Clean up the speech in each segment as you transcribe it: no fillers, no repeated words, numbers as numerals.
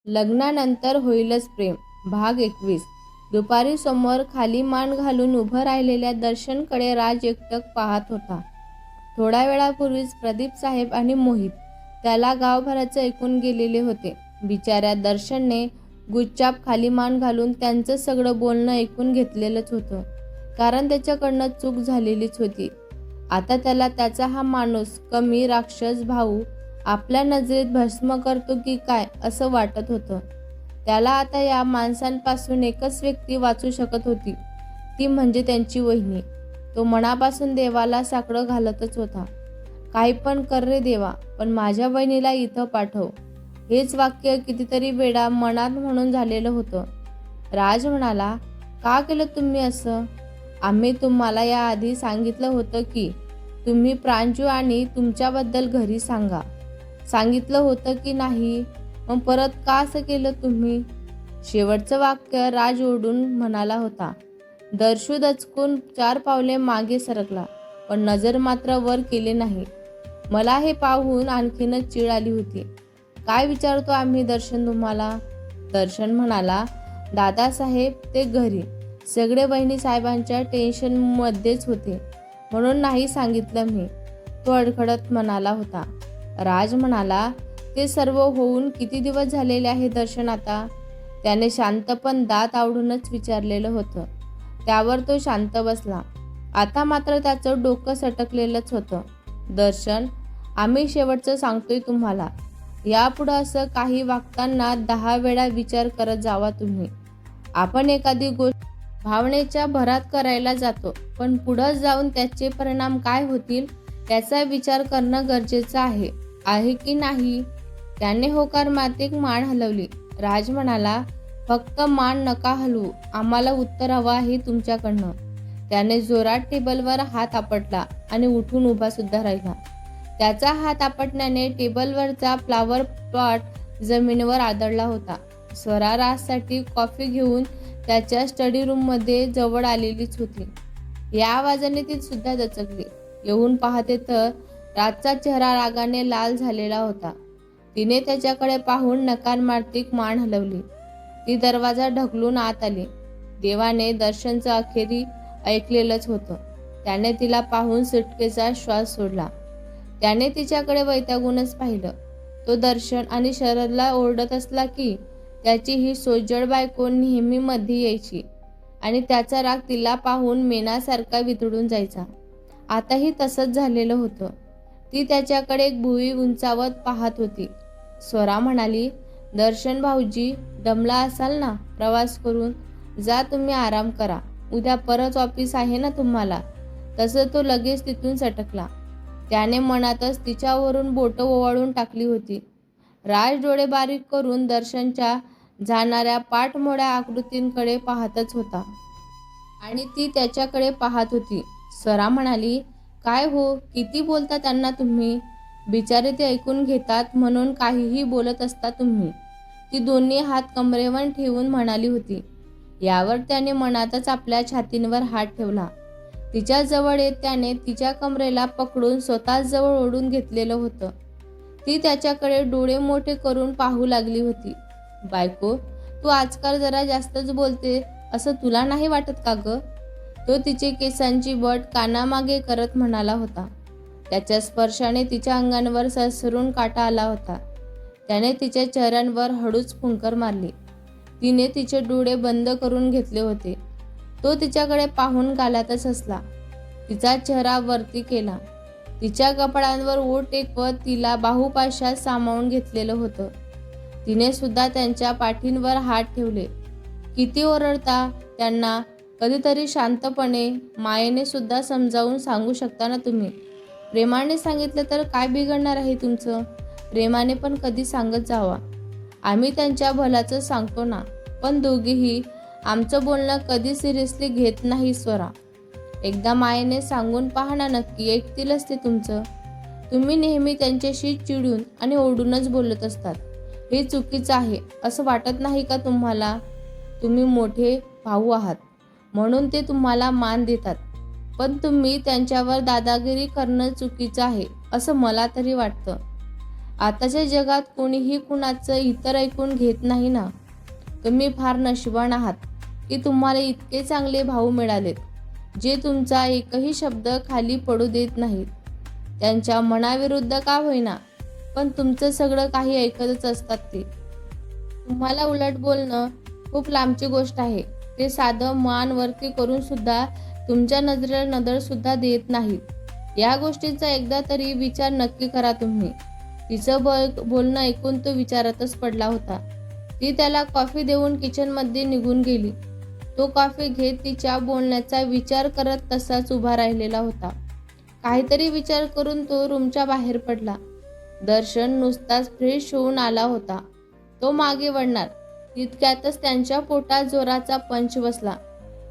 लग्नानंतर होईलच प्रेम भाग 21. दुपारी समोर खाली मान घालून उभं राहिलेल्या दर्शनकडे राज एकटक पाहत होता. थोड्या वेळापूर्वीच प्रदीप साहेब आणि मोहित त्याला गावभराचं ऐकून गेलेले होते. बिचाऱ्या दर्शनने गुच्चाप खाली मान घालून त्यांचं सगळं बोलणं ऐकून घेतलेलंच होतं, कारण त्याच्याकडनं चूक झालेलीच होती. आता त्याला त्याचा हा माणूस कमी राक्षस भाऊ आपल्या नजरेत भस्म करतो की काय असं वाटत होतं. त्याला आता या माणसांपासून एकच व्यक्ती वाचू शकत होती, ती म्हणजे त्यांची वहिनी. तो मनापासून देवाला साकडं घालतच होता. काही पण कर रे देवा, पण माझ्या बहिणीला इथं पाठव. हेच वाक्य कितीतरी वेळा मनात म्हणून झालेलं होतं. राज म्हणाला, का केलं तुम्ही असं? आम्ही तुम्हाला याआधी सांगितलं होतं की तुम्ही प्रांजू आणि तुमच्याबद्दल घरी सांगा. सांगितलं होतं की नाही? मग परत का असं केलं तुम्ही? शेवटचं वाक्य राज ओरडून म्हणाला होता. दर्शू दचकून 4 पावले मागे सरकला, पण नजर मात्र वर केली नाही. मला हे पाहून आणखीनच चीड आली होती. काय विचारतो आम्ही दर्शन तुम्हाला? दर्शन म्हणाला, दादासाहेब ते घरी सगळे बहिणी साहेबांच्या टेन्शनमध्येच होते, म्हणून नाही सांगितलं मी. तो अडखडत म्हणाला होता. राज म्हणाला, ते सर्व होऊन किती दिवस झालेले आहे दर्शन आता? त्याने शांत पण दात आवडूनच विचारलेलं होतं. त्यावर तो शांत बसला. आता मात्र त्याचं डोकं सटकलेलंच होतं. दर्शन, आम्ही शेवटचं सांगतोय तुम्हाला. यापुढं असं काही वागताना 10 वेळा विचार करत जावा तुम्ही. आपण एखादी गोष्ट भावनेच्या भरात करायला जातो, पण पुढं जाऊन त्याचे परिणाम काय होतील त्याचा विचार करणं गरजेचं आहे की नाही? त्याने होकारमातिक मान हलवली. राज म्हणाला, फक्त मान नका हलवू, आम्हाला उत्तर हवं आहे तुमच्याकडनं. त्याने जोरात टेबलवर हात आपटला आणि उठून उभा सुद्धा राहिला. त्याचा हात आपटण्याने टेबलवरचा फ्लॉवर पॉट जमिनीवर आदळला होता. स्वरा राजसाठी कॉफी घेऊन त्याच्या स्टडी रूममध्ये जवळ आलेलीच होती. या आवाजाने ती सुद्धा दचकली. येऊन पाहते तर राजचा चेहरा रागाने लाल झालेला होता. तिने त्याच्याकडे पाहून नकारमातिक मान हलवली. ती दरवाजा ढकलून आत आली. देवाने दर्शनचं अखेरी ऐकलेलंच होतं. त्याने तिला पाहून सुटकेचा श्वास सोडला. त्याने तिच्याकडे वैतागूनच पाहिलं. तो दर्शन आणि शरदला ओरडत असला की त्याची ही सोज्जड बायको नेहमी मध्ये यायची आणि त्याचा राग तिला पाहून मेणासारखा वितळून जायचा. आताही तसंच झालेलं होतं. ती त्याच्याकडे भुई उंचावत पाहत होती. स्वरा म्हणाली, दर्शन भाऊजी, दमला असाल ना प्रवास करून? जा तुम्ही आराम करा, उद्या परत ऑफिस आहे ना तुम्हाला. तसं तो लगेच तिथून सटकला. त्याने मनातच तिच्यावरून बोटं ओवाळून टाकली होती. राज डोळे बारीक करून दर्शनच्या जाणाऱ्या पाठमोड्या आकृतींकडे पाहतच होता आणि ती त्याच्याकडे पाहत होती. स्वरा म्हणाली, काय हो, किती बोलता त्यांना तुम्ही? बिचारे ते ऐकून घेतात म्हणून काहीही बोलत असता तुम्ही. ती दोन्ही हात कमरेवर ठेवून म्हणाली होती. यावर त्याने मनातच आपल्या छातींवर हात ठेवला. तिच्या जवळ येत त्याने तिच्या कमरेला पकडून स्वतःच जवळ ओढून घेतलेलं होतं. ती त्याच्याकडे डोळे मोठे करून पाहू लागली होती. बायको, तू आजकाल जरा जास्तच बोलते असं तुला नाही वाटत का ग? तो तिचे केसांची बट कानामागे करत म्हणाला होता. त्याच्या स्पर्शाने तिच्या अंगांवर सरसरून काटा आला होता. त्याने तिच्या चेहऱ्यावर हळूच फुंकर मारली. तिने तिचे डोळे बंद करून घेतले होते. तो तिच्याकडे पाहून गालातच हसला. तिचा चेहरा वरती केला. तिच्या कपाळांवर ओठ टेकवत तिला बाहुपाशात सामावून घेतलेलं होतं. तिने सुद्धा त्यांच्या पाठींवर हात ठेवले. किती ओरडता त्यांना? कधीतरी शांतपणे मायेने सुद्धा समजावून सांगू शकता ना तुम्ही? प्रेमाने सांगितलं तर काय बिघडणार आहे तुमचं? प्रेमाने पण कधी सांगत जावा. आम्ही त्यांच्या भल्याचं सांगतो ना, पण दोघीही आमचं बोलणं कधी सिरियसली घेत नाही. स्वरा, एकदा मायेने सांगून पहा ना, नक्की ऐकतीलच ते तुमचं. तुम्ही नेहमी त्यांच्याशी चिडून आणि ओरडूनच बोलत असतात. हे चुकीचं आहे असं वाटत नाही का तुम्हाला? तुम्ही मोठे भाऊ आहात म्हणून ते तुम्हाला मान देतात, पण तुम्ही त्यांच्यावर दादागिरी करणं चुकीचं आहे असं मला तरी वाटतं. आताच्या जगात कोणीही कुणाचं इतर ऐकून घेत नाही ना. तुम्ही फार नशिबान आहात की तुम्हाला इतके चांगले भाऊ मिळालेत, जे तुमचा एकही शब्द खाली पडू देत नाहीत. त्यांच्या मनाविरुद्ध का होईना, पण तुमचं सगळं काही ऐकतच असतात ते. तुम्हाला उलट बोलणं खूप लांबची गोष्ट आहे. ते साधं मान वरती करून सुद्धा तुमच्या नजरेला नजर सुद्धा देत नाहीत. या गोष्टीचा एकदा तरी विचार नक्की करा तुम्ही. तिचं बोलणं ऐकून तो विचारातच पडला होता. ती त्याला कॉफी देऊन किचनमध्ये निघून गेली. तो कॉफी घेत तिच्या बोलण्याचा विचार करत तसाच उभा राहिलेला होता. काहीतरी विचार करून तो रूमच्या बाहेर पडला. दर्शन नुसताच फ्रेश होऊन आला होता. तो मागे वळणार तितक्यातच त्यांच्या पोटात जोराचा पंच बसला.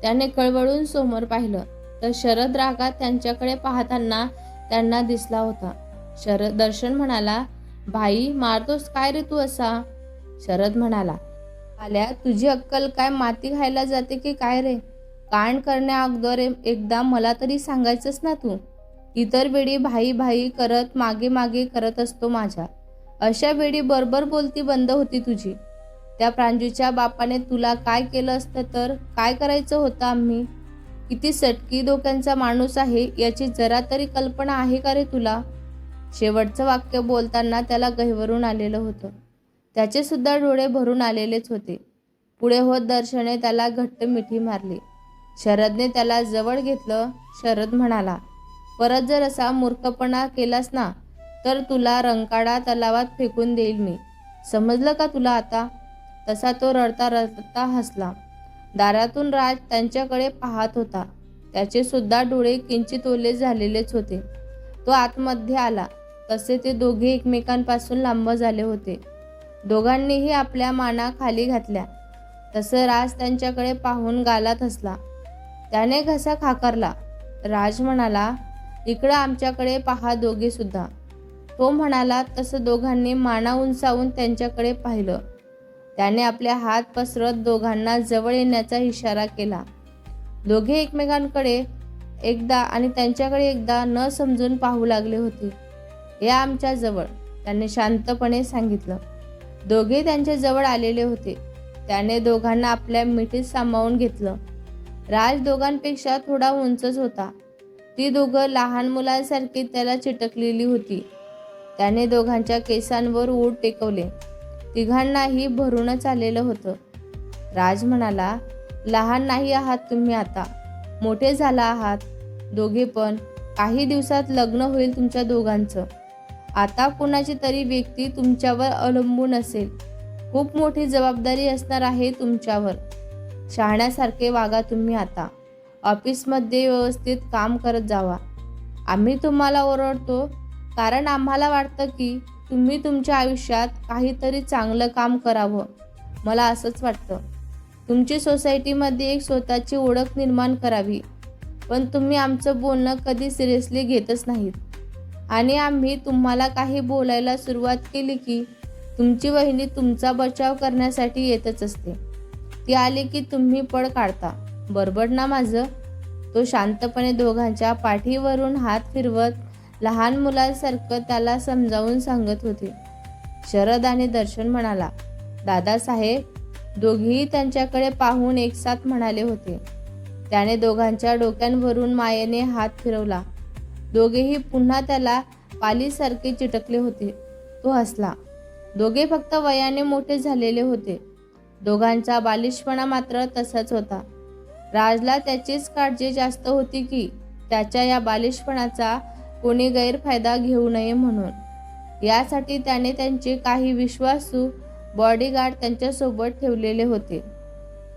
त्याने कळवळून समोर पाहिलं तर शरद रागात त्यांच्याकडे पाहताना त्यांना दिसला होता. दर्शन म्हणाला, भाई मारतोस काय रे तू असा? शरद म्हणाला, आल्या तुझी अक्कल काय माती खायला जाते की काय रे? कांड करण्या अगोदर एकदा मला तरी सांगायचंच ना तू. इतर वेळी भाई भाई करत मागे मागे करत असतो माझ्या. अशा वेळी बरोबर बोलती बंद होती तुझी. त्या प्रांजूच्या बापाने तुला काय केलं असतं तर काय करायचं होतं आम्ही? किती सटकी डोक्यांचा माणूस आहे याची जरा तरी कल्पना आहे का रे तुला? शेवटचं वाक्य बोलताना त्याला गहिवरून आलेलं होतं. त्याचे सुद्धा डोळे भरून आलेलेच होते. पुढे होत दर्शने त्याला घट्ट मिठी मारली. शरदने त्याला जवळ घेतलं. शरद म्हणाला, परत जर असा मूर्खपणा केलास ना तर तुला रंकाळा तलावात फेकून देईल मी. समजलं का तुला आता? तसा तो रडता रडता हसला. दारातून राज त्यांच्याकडे पाहत होता. त्याचे सुद्धा डोळे किंचित ओले झालेलेच होते. तो आतमध्ये आला तसे ते दोघे एकमेकांपासून लांब झाले होते. दोघांनीही आपल्या माना खाली घातल्या. तसं राज त्यांच्याकडे पाहून गालात हसला. त्याने घसा खाकरला. राज म्हणाला, इकडं आमच्याकडे पहा दोघे सुद्धा. तो म्हणाला तसं दोघांनी माना उंचावून त्यांच्याकडे पाहिलं. त्याने आपले हात पसरत दोघांना जवळ येण्याचा इशारा केला. दोघे एकमेकांकडे एकदा आणि त्यांच्याकडे एकदा न समजून पाहू लागले होते. या आमच्या जवळ, त्याने शांतपणे सांगितलं. दोघे त्यांच्या जवळ आलेले होते. त्याने दोघांना आपल्या मिठीत सामावून घेतलं. राज दोघांपेक्षा थोडा उंचच होता. ती दोघं लहान मुलांसारखी त्याला चिटकलेली होती. त्याने दोघांच्या केसांवर ओठ टेकवले. तिघांनाही भरूनच आलेलं होतं. राज म्हणाला, लहान नाही आहात तुम्ही आता, मोठे झाला आहात दोघे पण. काही दिवसात लग्न होईल तुमच्या दोघांचं. आता कुणाची तरी व्यक्ती तुमच्यावर अवलंबून असेल. खूप मोठी जबाबदारी असणार आहे तुमच्यावर. शहाण्यासारखे वागा तुम्ही आता. ऑफिसमध्ये व्यवस्थित काम करत जावा. आम्ही तुम्हाला ओरडतो कारण आम्हाला वाटतं की तुम्ही तुमच्या आयुष्यात काहीतरी चांगलं काम करावं. मला असंच वाटतं. तुमची सोसायटीमध्ये एक स्वतःची ओळख निर्माण करावी. पण तुम्ही आमचं बोलणं कधी सिरियसली घेतच नाहीत. आणि आम्ही तुम्हाला काही बोलायला सुरुवात केली की तुमची वहिनी तुमचा बचाव करण्यासाठी येतच असते. ती आली की तुम्ही पळ काढता. बरोबर ना माझं? तो शांतपणे दोघांच्या पाठीवरून हात फिरवत लहान मुलांसारखं त्याला समजावून सांगत होते. शरद आणि दर्शन म्हणाला, दादासाहेब. दोघेही त्यांच्याकडे पाहून एकसाथ म्हणाले होते. त्याने दोघांच्या डोक्यांवरून मायेने हात फिरवला. दोघेही पुन्हा त्याला पालीसारखे चिटकले होते. तो हसला. दोघे फक्त वयाने मोठे झालेले होते. दोघांचा बालिशपणा मात्र तसाच होता. राजला त्याचीच काळजी जास्त होती की त्याच्या या बालिशपणाचा कोणी गैरफायदा घेऊ नये म्हणून. यासाठी त्याने त्यांचे काही विश्वासू बॉडीगार्ड त्यांच्यासोबत ठेवलेले होते.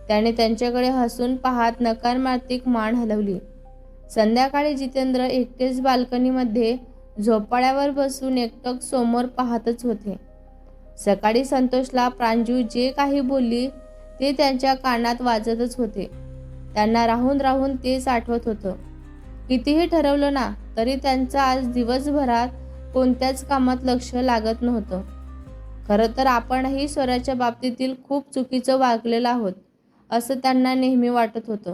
त्याने त्यांच्याकडे हसून पाहत नकारात्मक मान हलवली. संध्याकाळी जितेंद्र एकटेच बाल्कनीमध्ये झोपाळ्यावर बसून एकटक समोर पाहतच होते. सकाळी संतोषला प्रांजू जे काही बोलली ते त्यांच्या कानात वाजतच होते. त्यांना राहून राहून तेच आठवत होतं. कितीही ठरवलं ना तरी त्यांचं आज दिवसभरात कोणत्याच कामात लक्ष लागत नव्हतं. खरं तर आपणही स्वराच्या बाबतीतील खूप चुकीचं वागलेलो आहोत असं त्यांना नेहमी वाटत होतं.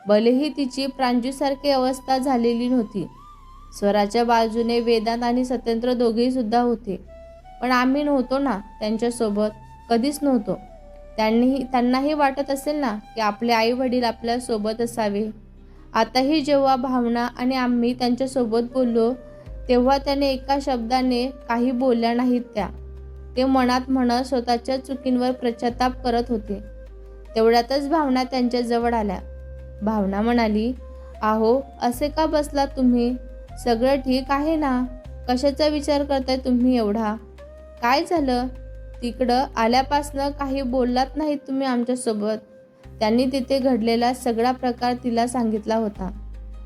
भलेही तिची प्रांजूसारखी अवस्था झालेली नव्हती. स्वराच्या बाजूने वेदांत आणि सत्येंद्र दोघेही सुद्धा होते. पण आम्ही नव्हतो ना त्यांच्यासोबत, कधीच नव्हतो. त्यांनाही वाटत असेल ना की आपले आई वडील आपल्या सोबत असावे. आताही जेव्हा भावना आणि आम्ही त्यांच्यासोबत बोललो तेव्हा त्याने एका शब्दाने काही बोलल्या नाहीत त्या. ते मनात म्हणत स्वतःच्या चुकींवर पश्चाताप करत होते. तेवढ्यातच भावना त्यांच्याजवळ आल्या. भावना म्हणाली, "आहो, असे का बसलात तुम्ही? सगळं ठीक आहे ना? कशाचा विचार करताय तुम्ही एवढा? काय झालं? तिकडं आल्यापासनं काही बोललात नाहीत तुम्ही आमच्यासोबत." त्यांनी तिथे घडलेला सगळा प्रकार तिला सांगितला होता.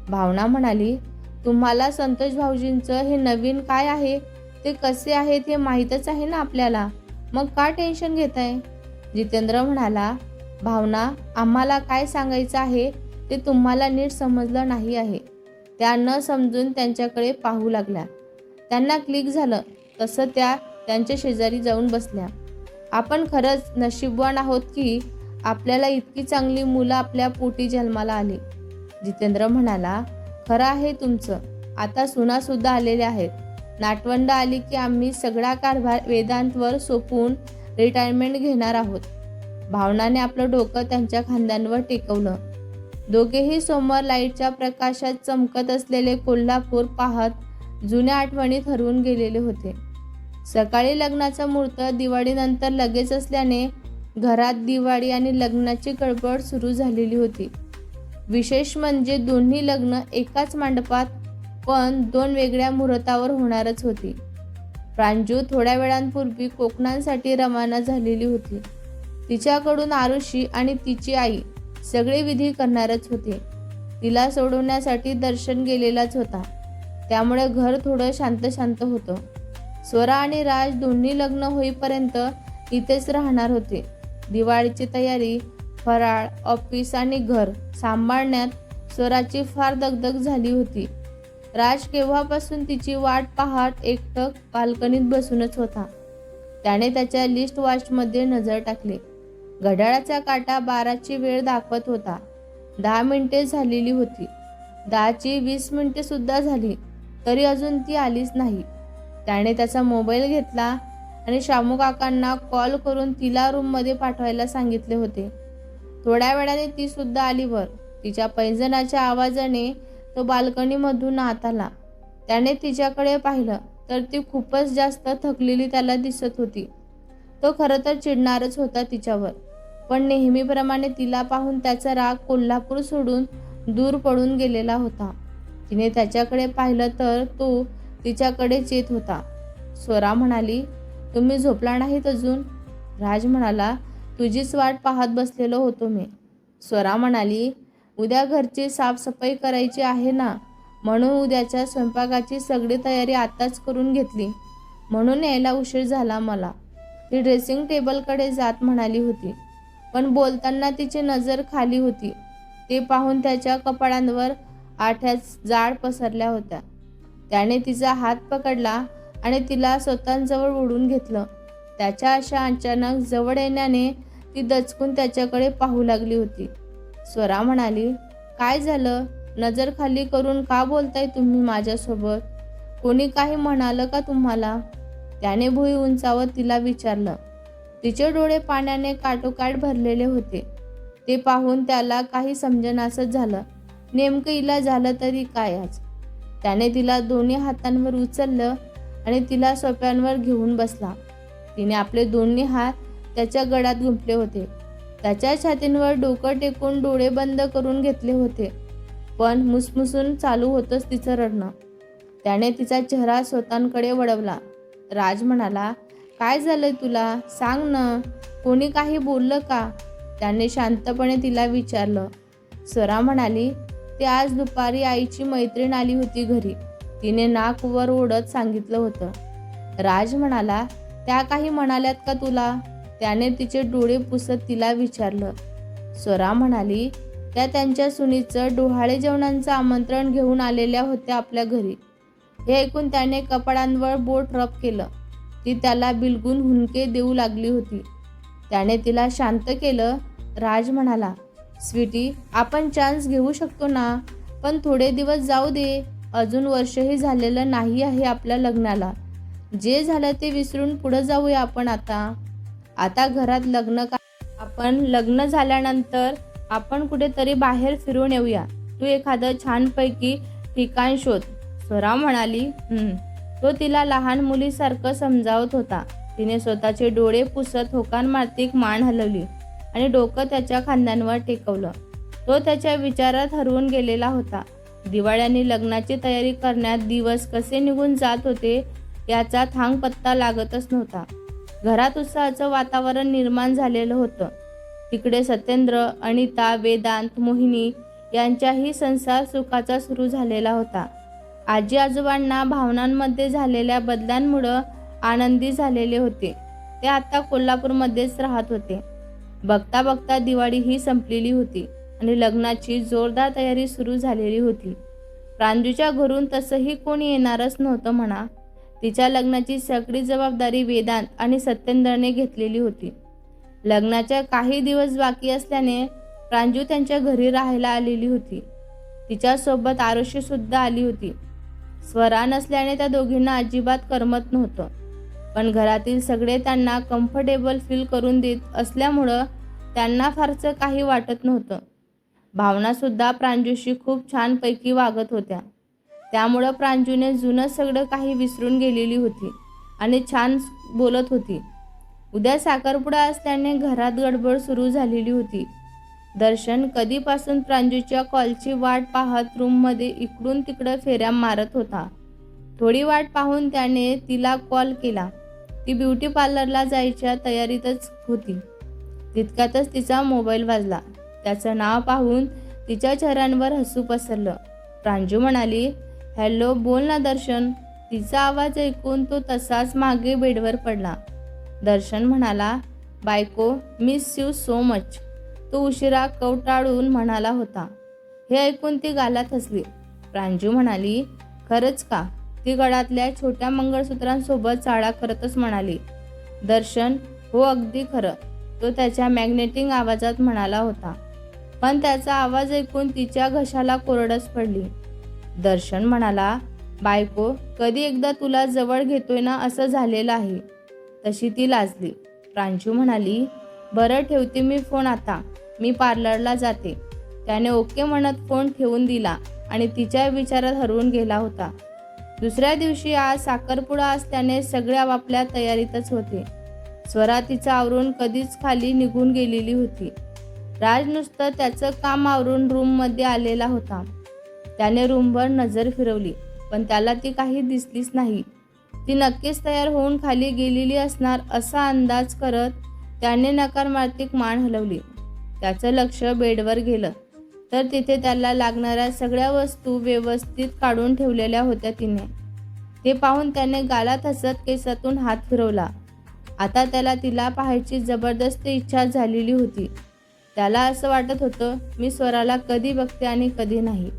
भावना म्हणाली, "तुम्हाला संतोष भाऊजींचं हे नवीन काय आहे ते कसे आहेत हे माहीतच आहे ना आपल्याला, मग का टेन्शन घेताय?" जितेंद्र म्हणाला, "भावना, आम्हाला काय सांगायचं आहे ते तुम्हाला नीट समजलं नाही आहे." त्या न समजून त्यांच्याकडे पाहू लागल्या. त्यांना क्लिक झालं. तसं त्या त्यांच्या शेजारी जाऊन बसल्या. "आपण खरंच नशीबवान आहोत की आपल्याला इतकी चांगली मुलं आपल्या पोटी जन्माला आली." जितेंद्र म्हणाला, "खरं आहे तुमचं. आता सुनासुद्धा आलेल्या आहेत. नातवंड आली की आम्ही सगळा कारभार वेदांतवर सोपवून रिटायरमेंट घेणार आहोत." भावनाने आपलं डोकं त्यांच्या खांद्यांवर टेकवलं. दोघेही समोर लाईटच्या प्रकाशात चमकत असलेले कोल्हापूर पाहत जुन्या आठवणीत हरवून गेलेले होते. सकाळी लग्नाचा मुहूर्त दिवाळीनंतर लगेच असल्याने घरात दिवाळी आणि लग्नाची गडबड सुरू झालेली होती. विशेष म्हणजे दोन्ही लग्न एकाच मंडपात पण 2 वेगळ्या मुहूर्तावर होणारच होती. प्रांजू थोड्या वेळांपूर्वी कोकणासाठी रवाना झालेली होती. तिच्याकडून आरुषी आणि तिची आई सगळे विधी करणारच होते. तिला सोडवण्यासाठी दर्शन गेलेलाच होता. त्यामुळे घर थोडं शांत शांत होतं. स्वरा आणि राज दोन्ही लग्न होईपर्यंत इथेच राहणार होते. दिवाळीची तयारी, फराळ, ऑफिस आणि घर सांभाळण्यात स्वराची फार दगदग झाली होती. राज केव्हापासून तिची वाट पाहत एकटक बाल्कनीत बसूनच होता. त्याने त्याच्या लिस्ट वॉचमध्ये नजर टाकली. घड्याळाचा काटा 12ची वेळ दाखवत होता. 10 मिनिटे झालेली होती. 10ची 20 मिनिटे सुद्धा झाली तरी अजून ती आलीच नाही. त्याने त्याचा मोबाईल घेतला आणि शामू काकांना कॉल करून तिला रूममध्ये पाठवायला सांगितले होते. थोड्या वेळाने ती सुद्धा आली वर. तिच्या पैंजणाच्या आवाजाने तो बाल्कनीमधून आत आला. त्याने तिच्याकडे पाहिलं तर ती खूपच जास्त थकलेली त्याला दिसत होती. तो खरं तर चिडणारच होता तिच्यावर, पण नेहमीप्रमाणे तिला पाहून त्याचा राग कोल्हापूर सोडून दूर पडून गेलेला होता. तिने त्याच्याकडे पाहिलं तर तो तिच्याकडेच येत होता. स्वरा म्हणाली, "तुम्ही झोपला नाहीत अजून?" राज म्हणाला, "तुझीच वाट पाहत बसलेलो होतो मी." स्वरा म्हणाली, "उद्या घरची साफसफाई करायची आहे ना, म्हणून उद्याच्या स्वयंपाकाची सगळी तयारी आताच करून घेतली, म्हणून यायला उशीर झाला मला." ती ड्रेसिंग टेबलकडे जात म्हणाली होती, पण बोलताना तिची नजर खाली होती. ते पाहून त्याच्या कपाळांवर आठ्या जाड पसरल्या होत्या. त्याने तिचा हात पकडला आणि तिला स्वतःजवळ ओढून घेतलं. त्याच्या अशा अचानक जवळ येण्याने ती दचकून त्याच्याकडे पाहू लागली होती. स्वरा म्हणाली, "काय झालं? नजर खाली करून का बोलताय तुम्ही माझ्यासोबत? कोणी काही म्हणालं का तुम्हाला?" त्याने भुई उंचावत तिला विचारलं. तिचे डोळे पाण्याने काठोकाठ भरलेले होते. ते पाहून त्याला काही समजेनासच झालं. नेमकं हिला झालं तरी काय आज? त्याने तिला दोन्ही हातांवर उचललं आणि तिला सोफ्यावर घेऊन बसला. तिने आपले दोन्ही हात त्याच्या गळ्यात गुंफले होते. त्याच्या छातींवर डोकं टेकून डोळे बंद करून घेतले होते. पण मुसमुसून चालू होतंच तिचं रडणं. त्याने तिचा चेहरा स्वतःकडे वळवला. राज म्हणाला, "काय झालंय तुला? सांग ना. कोणी काही बोललं का?" त्याने शांतपणे तिला विचारलं. स्वरा म्हणाली, "ते आज दुपारी आईची मैत्रीण आली होती घरी. तिने नाक वर ओढत सांगितलं होतं." राज म्हणाला, "त्या काही म्हणाल्यात का तुला?" त्याने तिचे डोळे पुसत तिला विचारलं. स्वरा म्हणाली, "त्या त्यांच्या सुनीचं डोहाळे जेवणाचं आमंत्रण घेऊन आलेल्या होत्या आपल्या घरी." हे ऐकून त्याने कपाळांवर बोट रब केलं. ती त्याला बिलगून हुंदके देऊ लागली होती. त्याने तिला शांत केलं. राज म्हणाला, "स्वीटी, आपण चान्स घेऊ शकतो ना, पण थोडे दिवस जाऊ दे. अजून वर्षही झालेलं नाही आहे आपल्या लग्नाला. जे झालं ते विसरून पुढे जाऊया आपण. आता घरात आपण लग्न झाल्यानंतर आपण कुठेतरी बाहेर फिरून येऊया. तू एखादं छानपैकी ठिकाण शोध. स्वरा म्हणाली. तो तिला लहान मुलीसारखं समजावत होता. तिने स्वतःचे डोळे पुसत होकारार्थी मान हलवली आणि डोकं त्याच्या खांद्यावर टेकवलं. तो त्याच्या विचारात हरवून गेलेला होता. दिवाळी आणि लग्नाची तयारी करण्यात दिवस कसे निघून जात होते याचा थांगपत्ता लागतच नव्हता. घरात उत्साहाचं वातावरण निर्माण झालेलं होतं. तिकडे सत्येंद्र, अनिता, वेदांत, मोहिनी यांचाही संसार सुखाचा सुरू झालेला होता. आजी आजोबांना भावनांमध्ये झालेल्या बदलांमुळं आनंदी झालेले होते. ते आता कोल्हापूरमध्येच राहत होते. बघता बघता दिवाळी ही संपलेली होती आणि लग्नाची जोरदार तयारी सुरू झालेली होती. प्रांजूच्या घरून तसंही कोणी येणारच नव्हतं म्हणा. तिच्या लग्नाची सगळी जबाबदारी वेदांत आणि सत्येंद्रने घेतलेली होती. लग्नाच्या काही दिवस बाकी असल्याने प्रांजू त्यांच्या घरी राहायला आलेली होती. तिच्यासोबत आरुषी सुद्धा आली होती. स्वरा नसल्याने त्या दोघींना अजिबात करमत नव्हतं, पण घरातील सगळे त्यांना कम्फर्टेबल फील करून देत असल्यामुळं त्यांना फारसं काही वाटत नव्हतं. भावनासुद्धा प्रांजूशी खूप छानपैकी वागत होत्या. त्यामुळं प्रांजूने जुनं सगळं काही विसरून गेलेली होती आणि छान बोलत होती. उद्या साखरपुडा असल्याने घरात गडबड सुरू झालेली होती. दर्शन कधीपासून प्रांजूच्या कॉलची वाट पाहत रूममध्ये इकडून तिकडं फेऱ्या मारत होता. थोडी वाट पाहून त्याने तिला कॉल केला. ती ब्युटी पार्लरला जायच्या तयारीतच होती. तितक्यातच तिचा मोबाईल वाजला. त्याचं नाव पाहून तिच्या चेहऱ्यावर हसू पसरलं. प्रांजू म्हणाली, हॅलो, बोल ना दर्शन. तिचा आवाज ऐकून तो तसाच मागे बेडवर पडला. दर्शन म्हणाला, बायको, मिस यू सो मच. तो उशिरा कवटाळून म्हणाला होता. हे ऐकून ती गालात हसली. प्रांजू म्हणाली, खरंच का? ती गळ्यातल्या छोट्या मंगळसूत्रांसोबत चाळा करतच म्हणाली. दर्शन, हो अगदी खरं. तो त्याच्या मॅग्नेटिक आवाजात म्हणाला होता. पण त्याचा आवाज ऐकून तिच्या घशाला कोरडच पडली. दर्शन म्हणाला, बायको, कधी एकदा तुला जवळ घेतोय ना असं झालेलं आहे. तशी ती लाजली. प्रांजू म्हणाली, बरं, ठेवते मी फोन आता. मी पार्लरला जाते. त्याने ओके म्हणत फोन ठेवून दिला आणि तिच्या विचारात हरवून गेला होता. दुसऱ्या दिवशी आज साखरपुडा असल्याने सगळे आपापल्या तयारीतच होते. स्वरा तिचं आवरून कधीच खाली निघून गेलेली होती. राज नुसतं त्याचं काम आवरून रूममध्ये आलेला होता. त्याने रूमवर नजर फिरवली, पण त्याला ती काही दिसलीच नाही. ती नक्कीच तयार होऊन खाली गेलेली असणार असा अंदाज करत त्याने नकारार्थी मान हलवली. त्याचं लक्ष बेडवर गेलं तर तिथे त्याला लागणाऱ्या सगळ्या वस्तू व्यवस्थित काढून ठेवलेल्या होत्या तिने. ते पाहून त्याने गालात हसत केसातून हात फिरवला. आता त्याला तिला पाहायची जबरदस्त इच्छा झालेली होती. त्याला असं वाटत होतं, मी स्वराला कधी बघते आणि कधी नाही.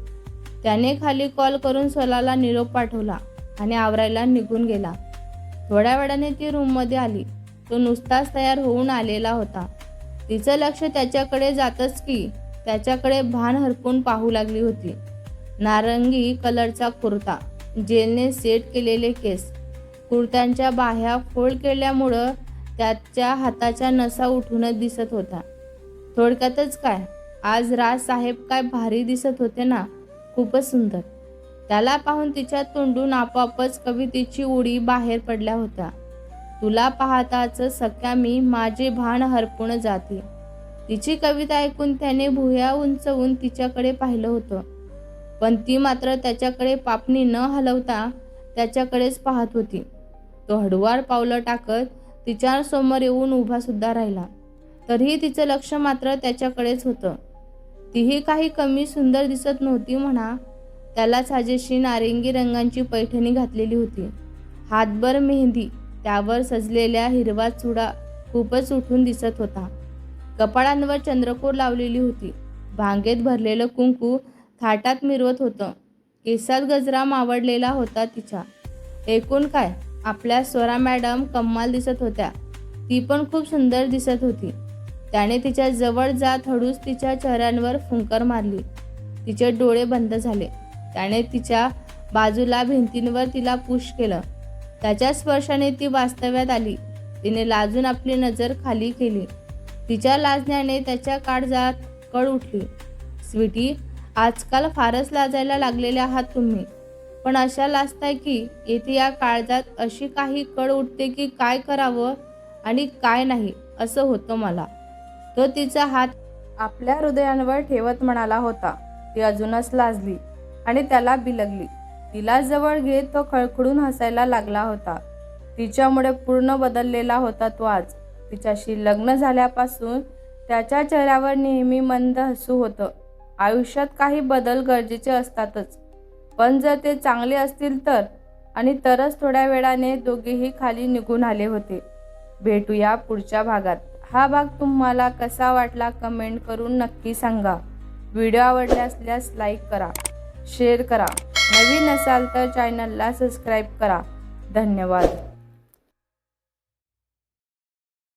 त्याने खाली कॉल करून स्वराला निरोप पाठवला आणि आवरायला निघून गेला. थोड्या वेळाने ती रूममध्ये आली. तो नुसताच तयार होऊन आलेला होता. तिचं लक्ष त्याच्याकडे जातच की त्याच्याकडे भान हरपून पाहू लागली होती. नारंगी कलरचा कुर्ता, जेलने सेट केलेले केस, कुर्त्यांच्या बाह्या फोल्ड केल्यामुळं त्याच्या हाताच्या नसा उठूनच दिसत होता. थोडक्यातच काय, आज राज साहेब काय भारी दिसत होते ना, खूपच सुंदर. त्याला पाहून तिच्या तोंडून आपोआपच कवितेची ओळी बाहेर पडल्या होत्या. तुला पाहताच सख्या मी माझे भान हरपून जाते. तिची कविता ऐकून त्याने भुया उंचवून तिच्याकडे पाहिलं होतं, पण ती मात्र त्याच्याकडे पापणी न हलवता त्याच्याकडेच पाहत होती. तो हळूवार पावलं टाकत तिच्या समोर येऊन उभा सुद्धा राहिला. तरीही तिचं लक्ष मात्र त्याच्याकडेच होतं. तीही काही कमी सुंदर दिसत नव्हती म्हणा. त्याला साजेशी नारिंगी रंगाची पैठणी घातलेली होती. हातभर मेहंदी, त्यावर सजलेल्या हिरवा चुडा खूपच उठून दिसत होता. कपाळांवर चंद्रकोर लावलेली होती. भांगेत भरलेलं कुंकू थाटात मिरवत होतं. केसात गजरा मावळलेला होता तिच्या. एकूण काय, आपल्या स्वरा मॅडम कम्माल दिसत होत्या. ती पण खूप सुंदर दिसत होती. त्याने तिच्या जवळ जात हळूच तिच्या चेहऱ्यावर फुंकर मारली. तिचे डोळे बंद झाले. त्याने तिच्या बाजूला भिंतींवर तिला पुश केलं. त्याच्या स्पर्शाने ती वास्तव्यात आली. तिने लाजून आपली नजर खाली केली. तिच्या लाजण्याने त्याच्या काळजात कळ उठली. स्वीटी, आजकाल फारच लाजायला लागलेले आहात तुम्ही. पण अशा लाजताय की येथे या काळजात अशी काही कळ उठते की काय करावं आणि काय नाही असं होतं मला. तो तिचा हात आपल्या हृदयावर ठेवत म्हणाला होता. ती अजूनच लाजली आणि त्याला बिलगली. तिला जवळ घेत तो खळखळून हसायला लागला होता. तिच्यामुळे पूर्ण बदललेला होता तो आज. तिच्याशी लग्न झाल्यापासून त्याच्या चेहऱ्यावर नेहमी मंद हसू होतं. आयुष्यात काही बदल गरजेचे असतातच, पण जर ते चांगले असतील तर. आणि तरच थोड्या वेळाने दोघेही खाली निघून आले होते. भेटूया पुढच्या भागात. हा भाग तुम्हाला कसा वाटला कमेंट करून नक्की सांगा. व्हिडिओ आवडला असल्यास लाईक करा, शेअर करा. नवीन असाल तर चॅनलला सबस्क्राईब करा. धन्यवाद.